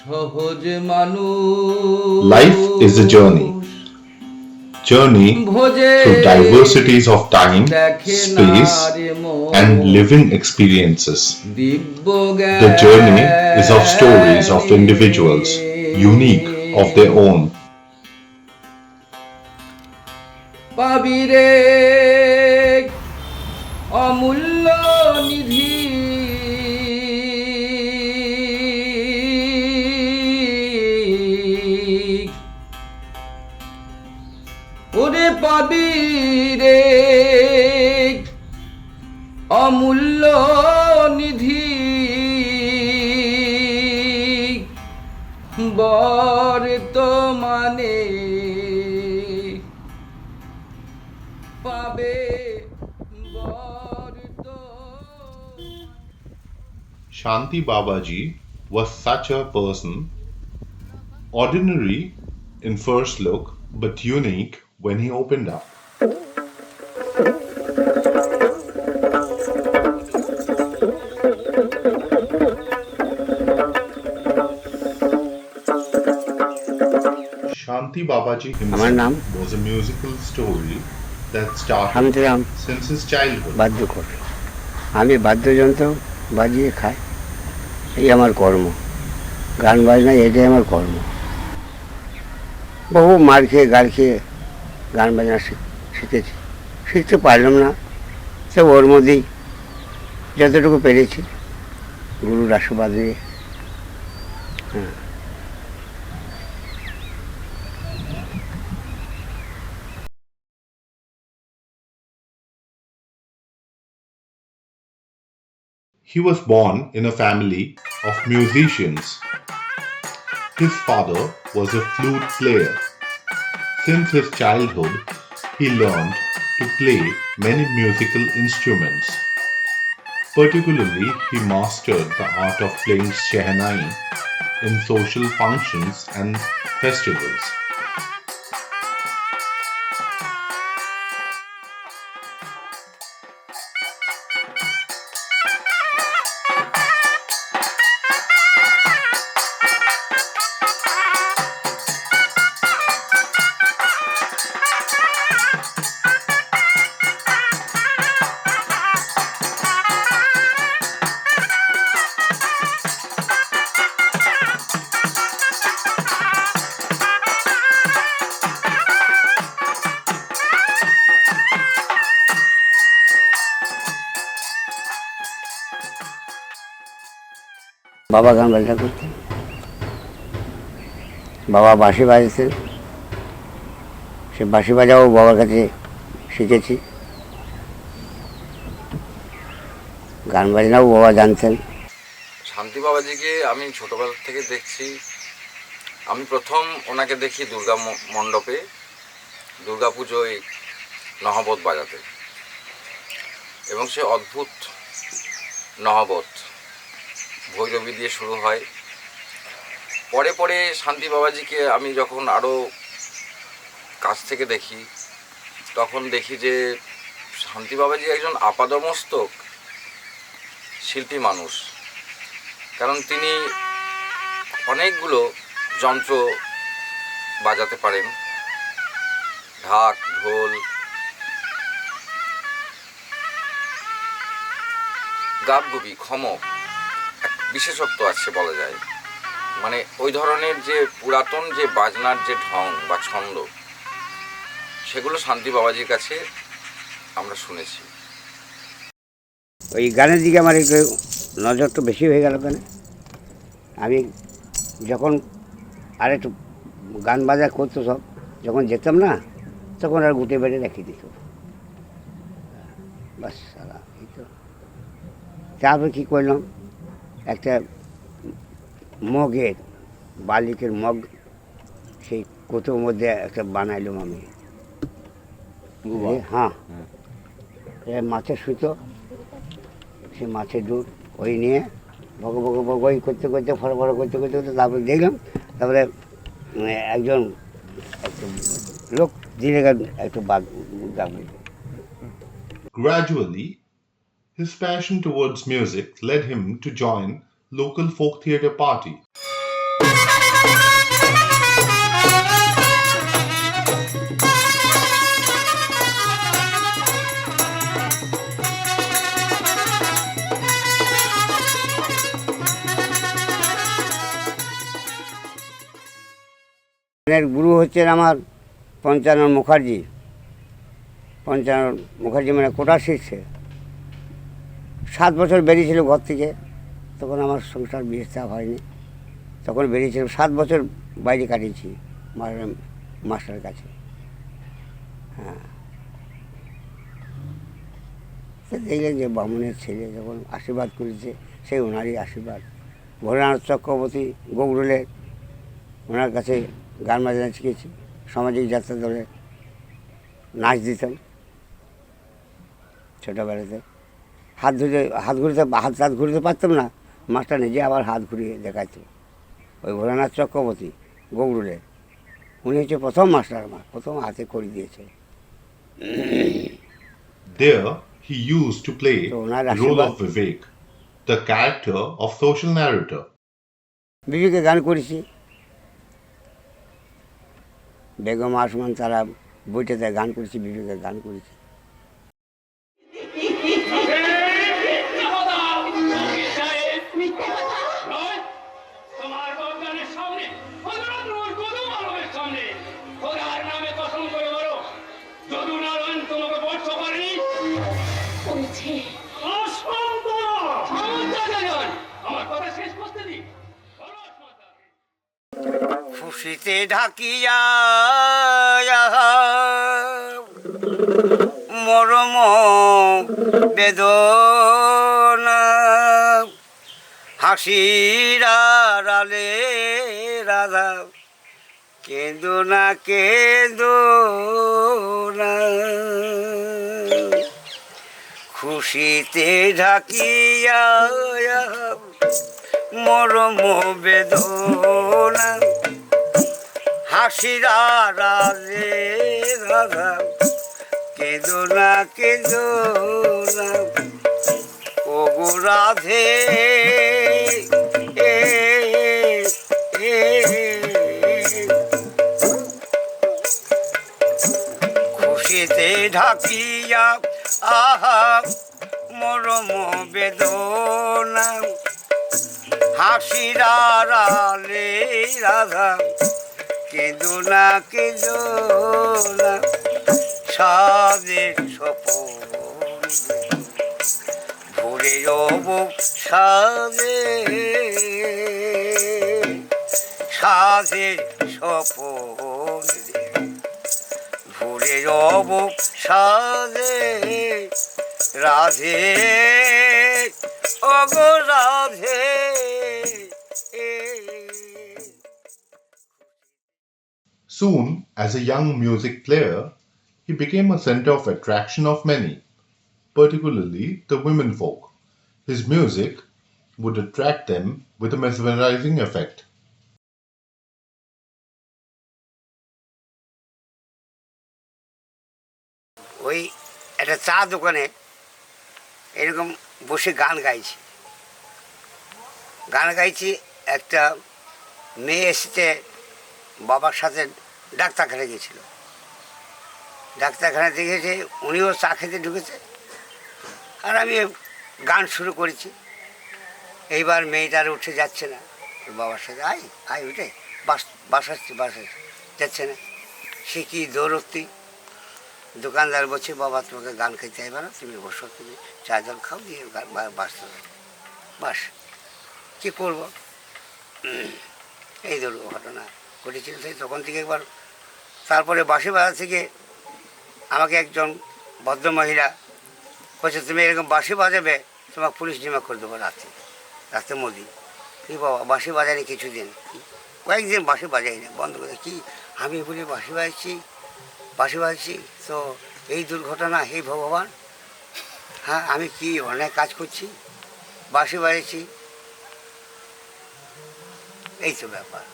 সহজ মানুষ Life is a journey ভোজে through diversities of time, দেখে না space, রে and মন living experiences. Divya The journey is of stories of individuals, unique of their own. পাবিরে অমূল্য নিধি ওরে পাবিরে অমূল্য নিধি বর্তমানে পাবে Shanti Babaji was such a person, ordinary in first look but unique when he opened up. Shanti Babaji himself was a musical story that started since his childhood. Badyakar আমি বাদ্যযন্ত্র বাজিয়ে খাই, এই আমার কর্ম। গান বাজনা এটাই আমার কর্ম। বহু মার খেয়ে গাল খেয়ে গান বাজনা শিখেছি, শিখতে পারলাম না, সে ওর মধ্যেই যতটুকু পেরেছি গুরুর আশীর্বাদ নিয়ে। হ্যাঁ, He was born in a family of musicians. His father was a flute player. Since his childhood, he learned to play many musical instruments. Particularly, he mastered the art of playing Shehnai in social functions and festivals. বাবা গান বাজনা করতেন, বাবা বাঁশি বাজাতেন, সে বাঁশি বাজাও বাবার কাছে শিখেছি। গান বাজনাও বাবা জানতেন। শান্তি বাবাজিকে আমি ছোটোবেলা থেকে দেখছি। আমি প্রথম ওনাকে দেখি দুর্গা মণ্ডপে দুর্গা পুজোয় নহবত বাজাতে, এবং সে অদ্ভুত নহবত ভৈরবী দিয়ে শুরু হয়। পরে পরে শান্তি বাবাজিকে আমি যখন আরও কাছ থেকে দেখি, তখন দেখি যে শান্তি বাবাজি একজন আপাদমস্তক শিল্পী মানুষ। কারণ তিনি অনেকগুলো যন্ত্র বাজাতে পারেন, ঢাক, ঢোল, গাবগুবি, খমক, বিশেষত্ব আছে বলা যায়। মানে ওই ধরনের যে পুরাতন যে বাজনার যে ঢং বা ছন্দ, সেগুলো শান্তি বাবাজির কাছে আমরা শুনেছি। ওই গানের দিকে আমার একটু নজর তো বেশি হয়ে গেল। কেন আমি যখন আর একটু গান বাজা করতো সব, যখন যেতাম না তখন আর গুটে বেড়ে রেখে দিত। বাস সারা এই তো। তারপর কী করলাম, একটা মগের বালিকের মগ, সেই কোটোর মধ্যে একটা বানাইলাম আমি। হ্যাঁ, মাছের সুতো, সে মাছের দুধ ওই নিয়ে বক বক বক ওই করতে করতে ফটো ফটো করতে করতে করতে তারপরে দেখলাম, তারপরে একজন লোক দিনে একটু বাদ গাবি। Gradually, his passion towards music led him to join local folk theatre party. এর গুরু হচ্ছেন আমার পঞ্চানন মুখার্জি। পঞ্চানন মুখার্জি মানে কোটা শীর্ষে 7 বছর বেরিয়েছিল ঘর থেকে, তখন আমার সংসার বিয়ে থা হয়নি, তখন বেরিয়েছিল 7 বছর বাইরে কাটিয়েছি মাস্টারের কাছে। হ্যাঁ, দেখলেন যে বামুনের ছেলে যখন আশীর্বাদ করেছে, সেই ওনারই আশীর্বাদ। ভোলানাথ চক্রবর্তী গৌরুলের, ওনার কাছে গান বাজনা শিখেছি, সামাজিক যাত্রা দলে নাচ দিতাম ছোটোবেলাতে। হাত ঘুরতে পারতাম না, মাস্টার নিজে আবার হাত ঘুরিয়ে দেখাইতো। ওই ভোলানাথ চক্রবর্তী গৌরুলের, উনি হচ্ছে প্রথম মাস্টার আমার, প্রথম হাতে করে দিয়েছে। There, he used to play So, Onar the role of Ashirwad. Vivek, the character of social narrator. বিবেকে গান করেছি, বেগম আসমান তারা বইটাতে গান করেছি, বিবেকে গান করেছি। খুশিতে ঢাকিয়া মরম বেদনা, হাসির আড়ালে রাধা কেঁদো না খুশিতে ঢাকিয়া মরম বেদনা, হাসির আড়ালে রাধা কেঁদো না ও গো রাধে খুশিতে ঢাকিয়া আহা মরম বেদনা, হাসির আড়ালে রাধা কেঁদো না সাদের স্বপন ভরে যাব সাদের স্বপন ভরে যাব রাধে ও গো Radhe. Soon, as a young music player, he became a center of attraction of many, particularly the women folk. His music would attract them with a mesmerizing effect. ওই একটা চা দোকানে এরকম বসে গান গাইছি, একটা মেয়ে এসেছে বাবার সাথে ডাক্তারখানা গিয়েছিল, ডাক্তারখানা দেখেছে, উনিও চা খেতে ঢুকেছে, আর আমি গান শুরু করেছি। এইবার মেয়েটার উঠে যাচ্ছে না, বাবার সাথে আয় উঠে বাসাচ্ছি যাচ্ছে না। সে কি দৌড়ত্তি, দোকানদার বলছে বাবা তোমাকে গান খেতে চাইবে না, তুমি বসো, তুমি চা জল খাও, দিয়ে বাসতে বাস কী করবো। এই ধরো ঘটনা ঘটেছিল। সেই তখন থেকে একবার, তারপরে বাঁশি বাজা থেকে আমাকে একজন ভদ্রমহিলা বলছে তুমি এরকম বাঁশি বাজাবে, তোমাকে পুলিশ জিমা করে দেবো রাতে মোদি। কি বাবা বাঁশি বাজারে কিছুদিন, কয়েকদিন বাঁশি বাজাই না, বন্ধ করে। কি আমি বলি বাঁশি বাজছি তো এই দুর্ঘটনা, হে ভগবান, হ্যাঁ আমি কি অনেক কাজ করছি, বাঁশি বাজাচ্ছি, এই তো ব্যাপার।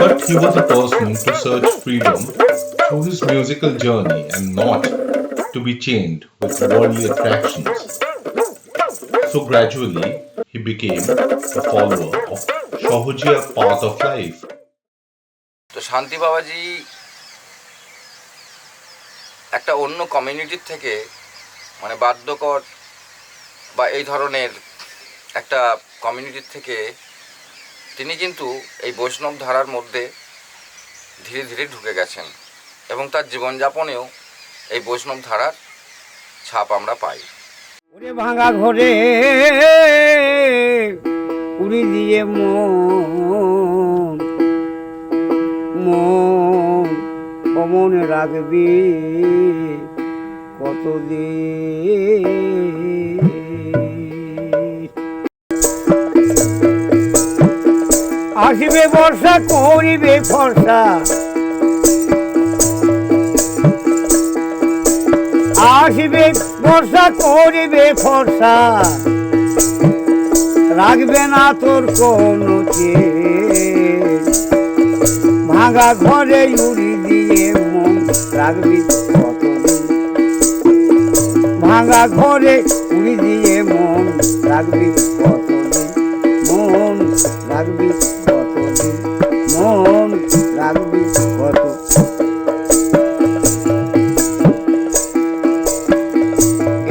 But he was a person to search freedom through his musical journey and not to be chained with worldly attractions. So gradually, he became a follower of Shohojiya path of life. তো শান্তি বাবাজি একটা অন্য কমিউনিটির থেকে, মানে বাদ্যকর বা এই ধরনের একটা কমিউনিটির থেকে তিনি কিন্তু এই বৈষ্ণব ধারার মধ্যে ধীরে ধীরে ঢুকে গেছেন এবং তার জীবনযাপনেও এই বৈষ্ণব ধারার ছাপ আমরা পাই। ওরে ভাঙা ঘরে উড়ি দিয়ে মন মন অমনে রাখবি কতদিন। আসিবে বর্ষা করিবে ফর্সা, আসিবে বর্ষা করিবে ফর্সা, রাখবে না তোর কোনো চেন। ভাঙা ঘরে উড়ি দিয়ে মন রাখবি কতদিন, ভাঙা ঘরে উড়ি দিয়ে মন রাখবি কতদিন, মন রাখবি কতদিন, মন রাখবি কত।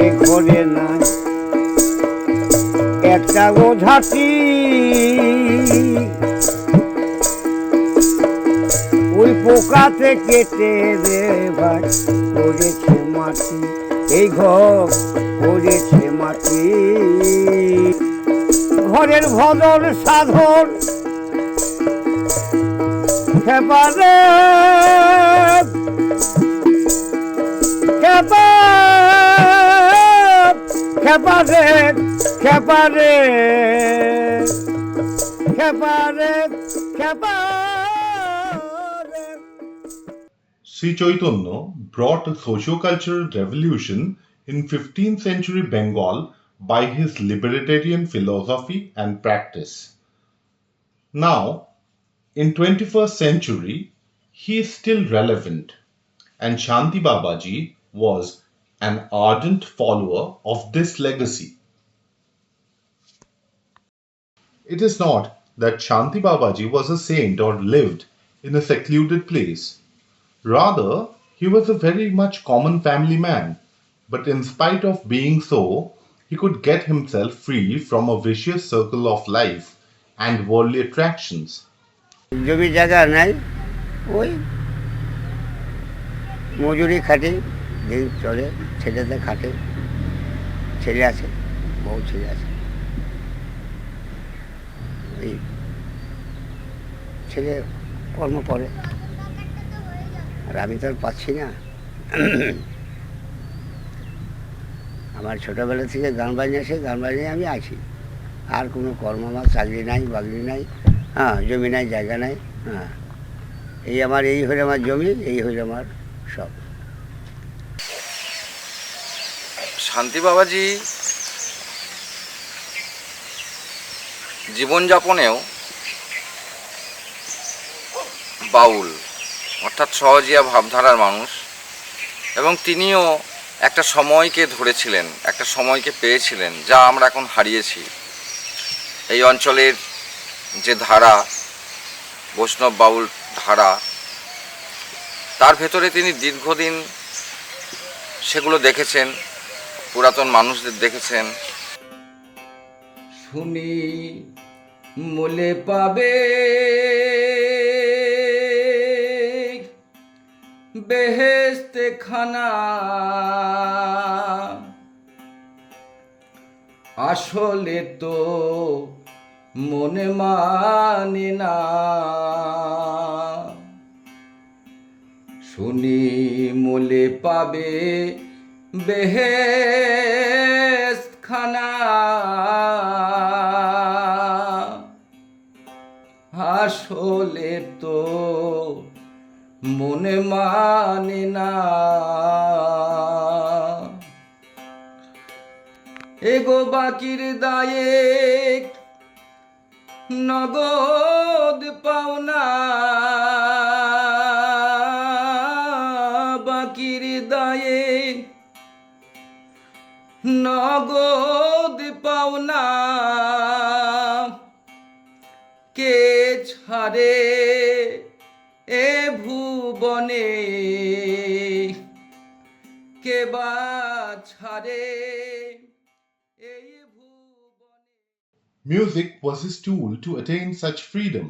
এ ঘরে নাই একটা ওঝাটি, ওই পোকাতে কেটে রে ভাই করেছে মাটি, এই ঘর করেছে মাটি। ঘরের ভদর সাধন খেপারে খেপা খেপারে খেপারে খেপারে খেপারে। Sri Chaitanya brought a socio-cultural revolution in 15th century Bengal by his libertarian philosophy and practice. Now, in 21st century, he is still relevant, and Shanti Babaji was an ardent follower of this legacy. It is not that Shanti Babaji was a saint or lived in a secluded place. Rather, he was a very much common family man, but in spite of being so, he could get himself free from a vicious circle of life and worldly attractions. জমি জায়গা নাই, ওই মজুরি খাটে, দিন চলে, ছেলেদের খাটে, ছেলে আছে, বউ ছেলে আছে, এই ছেলে কর্ম করে, আর আমি তো আর পাচ্ছি না। আমার ছোটোবেলা থেকে গান বাজনা, সে গান বাজনায় আমি আছি, আর কোনো কর্ম আমার চাকরি নাই, বাকরি নাই, হ্যাঁ, জমি নাই, জায়গা নাই, হ্যাঁ, এই আমার, এই হলো আমার জমি, এই হলো আমার সব। শান্তি বাবাজি জীবনযাপনেও বাউল, অর্থাৎ সহজিয়া ভাবধারার মানুষ, এবং তিনিও একটা সময়কে ধরেছিলেন, একটা সময়কে পেয়েছিলেন, যা আমরা এখন হারিয়েছি। এই অঞ্চলের যে ধারা, বৈষ্ণব বাউল ধারা, তার ভেতরে তিনি দীর্ঘদিন সেগুলো দেখেছেন, পুরাতন মানুষদের দেখেছেন। শুনি মোলে পাবে বেহেশতে খানা, আসলে তো মনে মানে না। শুনি মোলে পাবে বেহেশত খানা, আসলে তো মনে মানে না। এগো বাকির দায়ে নগদ পাওনা, বাকির দায়ে নগদ পাওনা, ছাড়ে এ ভুবনে কে বা ছাড়ে এই ভুবনে। Music was his tool to attain such freedom.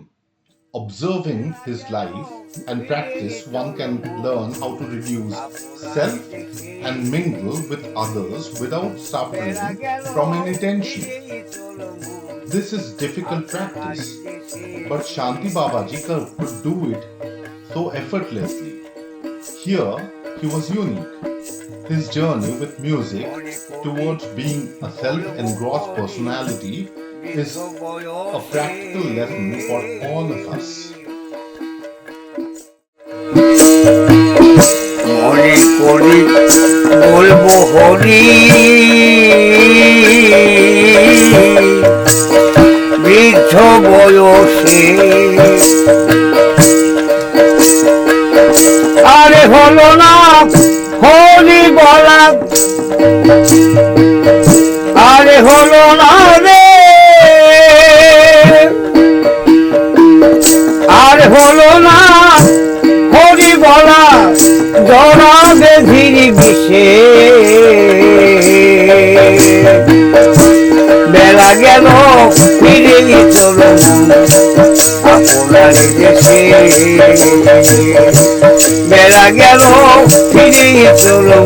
Observing his life and practice, one can learn how to reduce self and mingle with others without suffering from any tension. This is difficult practice, but Shanti Babaji could do it so effortlessly. Here, he was unique. His journey with music towards being a self-engrossed personality is a practical lesson for all of us. মনে করি বলবো হরি বৃদ্ধ বয়সে আরে হলো না হরি বলা আরে হলো না রে আর হলো না হরি বলা জড়াবে ধীরে বিষে বেলা গেল ফিরে চলো আপনার দেশে বেলা গেল ফিরে চলো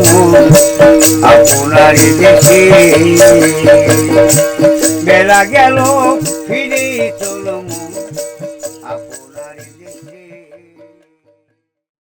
আপনার দেশে বেলা গেল ফিরে